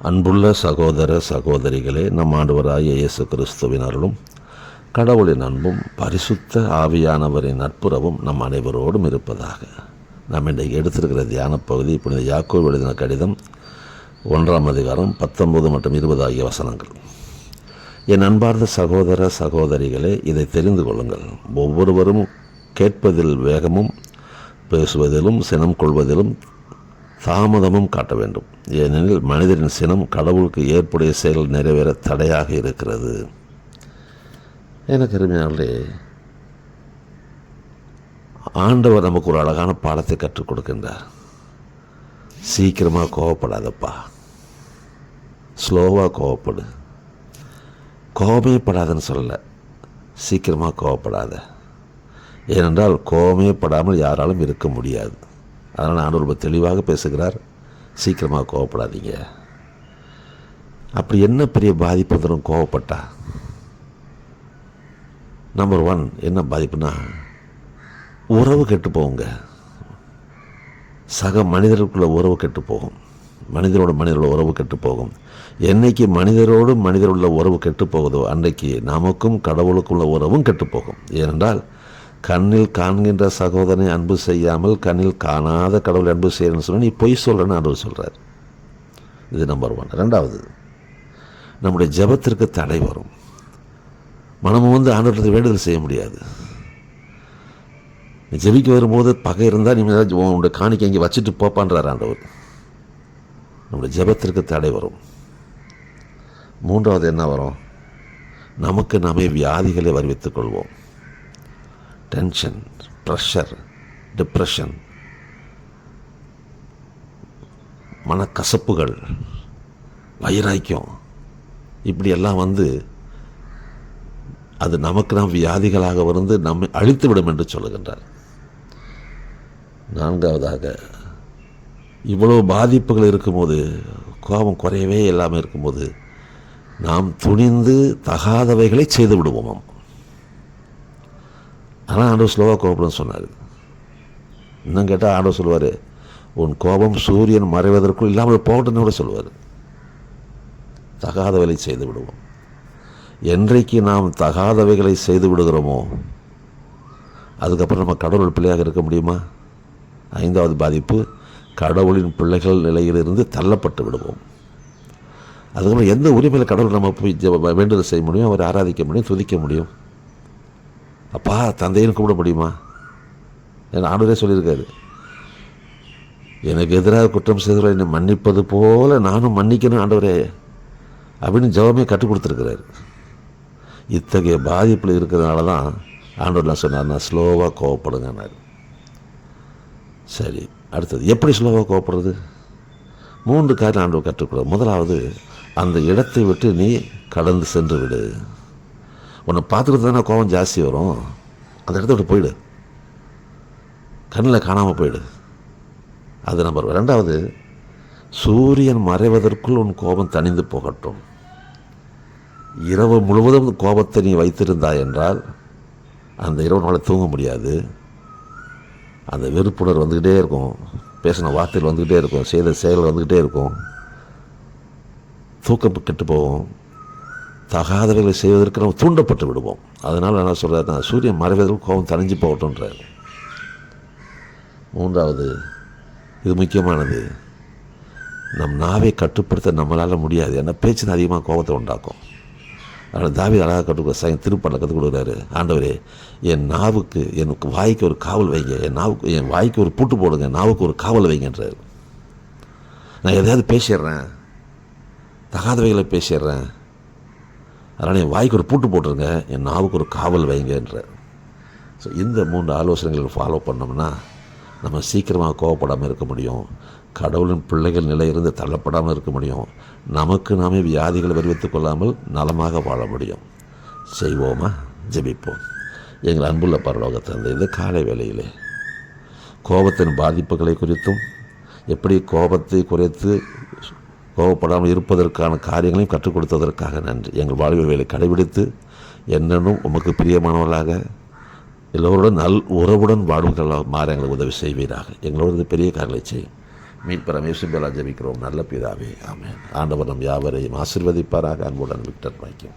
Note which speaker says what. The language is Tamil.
Speaker 1: அன்புள்ள சகோதர சகோதரிகளே, நம் ஆண்டவராகிய இயேசு கிறிஸ்துவின் அருளும் கடவுளின் அன்பும் பரிசுத்த ஆவியானவரின் நட்புறவும் நம் அனைவரோடும் இருப்பதாக. நாம் இன்றைக்கு எடுத்திருக்கிற தியான பகுதி புனித யாக்கோபு எழுதின கடிதம் 1ஆம் அதிகாரம் 19 மற்றும் 20 ஆகிய வசனங்கள். என் அன்பார்ந்த சகோதர சகோதரிகளே, இதை தெரிந்து கொள்ளுங்கள். ஒவ்வொருவரும் கேட்பதில் வேகமும் பேசுவதிலும் சினம் கொள்வதிலும் தாமதமும் காட்ட வேண்டும். ஏனெனில் மனிதரின் சினம் கடவுளுக்கு ஏற்புடைய செயல் நிறைவேற தடையாக இருக்கிறது. எனக்கு அருமையானே, ஆண்டவர் நமக்கு ஒரு அழகான பாடத்தை கற்றுக் கொடுக்கின்றார். சீக்கிரமாக கோவப்படாதப்பா, ஸ்லோவாக கோவப்படு. கோபமே படாதன்னு சொல்லலை, சீக்கிரமாக கோவப்படாத. ஏனென்றால் கோபமே படாமல் யாராலும் இருக்க முடியாது. அதனால் ஆண்டவர் ரொம்ப தெளிவாக பேசுகிறார், சீக்கிரமாக கோவப்படாதீங்க. அப்படி என்ன பெரிய பாதிப்பு தரும் கோவப்பட்டா? நம்பர் 1 என்ன பாதிப்புனா, உறவு கெட்டு போகுங்க. சக மனிதர்களுக்குள்ள உறவு கெட்டு போகும். மனிதரோட உறவு கெட்டு போகும். என்னைக்கு மனிதரோடு மனிதருள்ள உறவு கெட்டு போகுதோ அன்றைக்கு நமக்கும் கடவுளுக்குள்ள உறவும் கெட்டு போகும். ஏனென்றால் கண்ணில் காண்கின்ற சகோதரனை அன்பு செய்யாமல் கண்ணில் காணாத கடவுளை அன்பு செய்யணும்னு சொன்னால் நீ பொய் சொல்கிறேன்னு ஆண்டவர் சொல்கிறார். இது நம்பர் 1. 2வது, நம்முடைய ஜெபத்திற்கு தடை வரும். மனமும் ஆண்டவரத்தை வேண்டுதல் செய்ய முடியாது. நீ ஜெபிக்க வரும்போது பகை இருந்தால் நீ உன்னுடைய காணிக்கை இங்கே வச்சுட்டு போப்பான்றார் ஆண்டவர். நம்முடைய ஜெபத்திற்கு தடை வரும். 3வது என்ன வரும்? நமக்கு நாமே வியாதிகளை வருவித்துக் கொள்வோம். டென்ஷன், ப்ரெஷர், டிப்ரெஷன், மனக்கசப்புகள், வைராக்கியம், இப்படியெல்லாம் அது நமக்கு நாம் வியாதிகளாக நம்மை அழித்துவிடும் என்று சொல்லுகின்றார். 4வதாக, இவ்வளோ பாதிப்புகள் இருக்கும்போது, கோபம் குறையவே இல்லாமல் இருக்கும்போது நாம் துணிந்து தகாதவைகளை செய்து விடுவோம். ஆனால் ஆண்டவர் ஸ்லோவாக கோபப்படும் சொன்னார். இன்னும் கேட்டால் ஆண்டவர் சொல்லுவார், உன் கோபம் சூரியன் மறைவதற்குள் இல்லாமல் போகட்டுன்னு கூட சொல்லுவார். தகாதவைகளை செய்து விடுவோம். என்றைக்கு நாம் தகாதவைகளை செய்து விடுகிறோமோ அதுக்கப்புறம் நம்ம கடவுள் பிள்ளையாக இருக்க முடியுமா? 5வது பாதிப்பு, கடவுளின் பிள்ளைகள் நிலையிலிருந்து தள்ளப்பட்டு விடுவோம். அதுக்கப்புறம் எந்த உரிமையில் கடவுள் நம்ம போய் வேண்டுதல் செய்ய முடியும், அவரை ஆராதிக்க முடியும், துதிக்க முடியும்? அப்பா தந்தைன்னு கூப்பிட முடியுமா? என் ஆண்டவரே சொல்லியிருக்காரு, எனக்கு எதிராக குற்றம் செய்தவரை என்னை மன்னிப்பது போல நானும் மன்னிக்கணும் ஆண்டவரே அப்படின்னு ஜெபமே கற்றுக் கொடுத்துருக்கிறாரு. இத்தகைய பாதிப்பில் இருக்கிறதுனால தான் ஆண்டவர் நான் சொன்னார், நான் ஸ்லோவாக கோவப்படுங்கன்னாரு. சரி, அடுத்தது எப்படி ஸ்லோவாக கோவப்படுறது? 3 காரியம் ஆண்டவர் கற்றுக்கொள்ள. முதலாவது, அந்த இடத்தை விட்டு நீ கடந்து சென்று விடு. உன்னை பார்த்துக்கிட்டு தானே கோபம் ஜாஸ்தி வரும். அந்த இடத்த விட்டு போயிடு, கண்ணில் காணாமல் போயிடு. அது நம்பர் 1. 2வது, சூரியன் மறைவதற்குள் உன் கோபம் தணிந்து போகட்டும். இரவு முழுவதும் கோபத்தை நீ வைத்திருந்தாய் என்றால் அந்த இரவு நாள் தூங்க முடியாது. அந்த வெறுப்புணர் வந்துக்கிட்டே இருக்கும், பேசின வார்த்தைகள் வந்துக்கிட்டே இருக்கும், செய்த செயல் வந்துக்கிட்டே இருக்கும், தூக்கம் கெட்டு போகும், தகாதவைகளை செய்வதற்கு நம்ம தூண்டப்பட்டு விடுவோம். அதனால் என்ன சொல்கிறார், சூரியன் மறைவதற்கு கோபம் தணிஞ்சு போகட்டும்ன்றார். 3வது, இது முக்கியமானது, நம் நாவை கட்டுப்படுத்த நம்மளால் முடியாது. ஏன்னா பேச்சு தான் அதிகமாக கோபத்தை உண்டாக்கும். அதனால் தாவீது அழகாக கற்றுக்க திருப்பாடலை கற்றுக் கொடுக்குறாரு, ஆண்டவரே என் நாவுக்கு எனக்கு வாய்க்கு ஒரு காவல் வைங்க, என் வாய்க்கு ஒரு பூட்டு போடுங்க, நாவுக்கு ஒரு காவல் வைங்கன்றார். நான் எதையாவது பேசிடுறேன், தகாதவைகளை பேசிடுறேன், அதனால் என் வாய்க்கு ஒரு பூட்டு போட்டுருங்க, என் நாவுக்கு ஒரு காவல் வைங்கன்றார். ஸோ இந்த 3 ஆலோசனைகளை ஃபாலோ பண்ணோம்னா நம்ம சீக்கிரமாக கோவப்படாமல் இருக்க முடியும், கடவுளின் பிள்ளைகள் நிலையிலிருந்து தள்ளப்படாமல் இருக்க முடியும், நமக்கு நாமே வியாதிகளை வருவித்துக் கொள்ளாமல் நலமாக வாழ முடியும். செய்வோமா? ஜெபிப்போம். எங்கள் அன்புள்ள பரலோக தந்தை, இந்த காலை வேளையிலே கோபத்தின் பாதிப்புகளை குறித்தும் எப்படி கோபத்தை குறைத்து கோபப்படாமல் இருப்பதற்கான காரியங்களையும் கற்றுக் கொடுத்ததற்காக நன்றி. எங்கள் வாழ்வை கடைபிடித்து என்னென்னும் உமக்கு பிரியமானவர்களாக எல்லோருடன் உறவுடன் வாழ்வுகள் மாற எங்களுக்கு உதவி செய்வீராக. எங்களோட பெரிய காரியங்களை செய்யும். மீட்பரம் இயேசுவின் ஜெபிக்கிறோம் நல்ல பிதாவே, ஆமென். ஆண்டவர் நம் யாவரையும் ஆசீர்வதிப்பாராக. அன்புடன் விக்டர் வைக்கும்.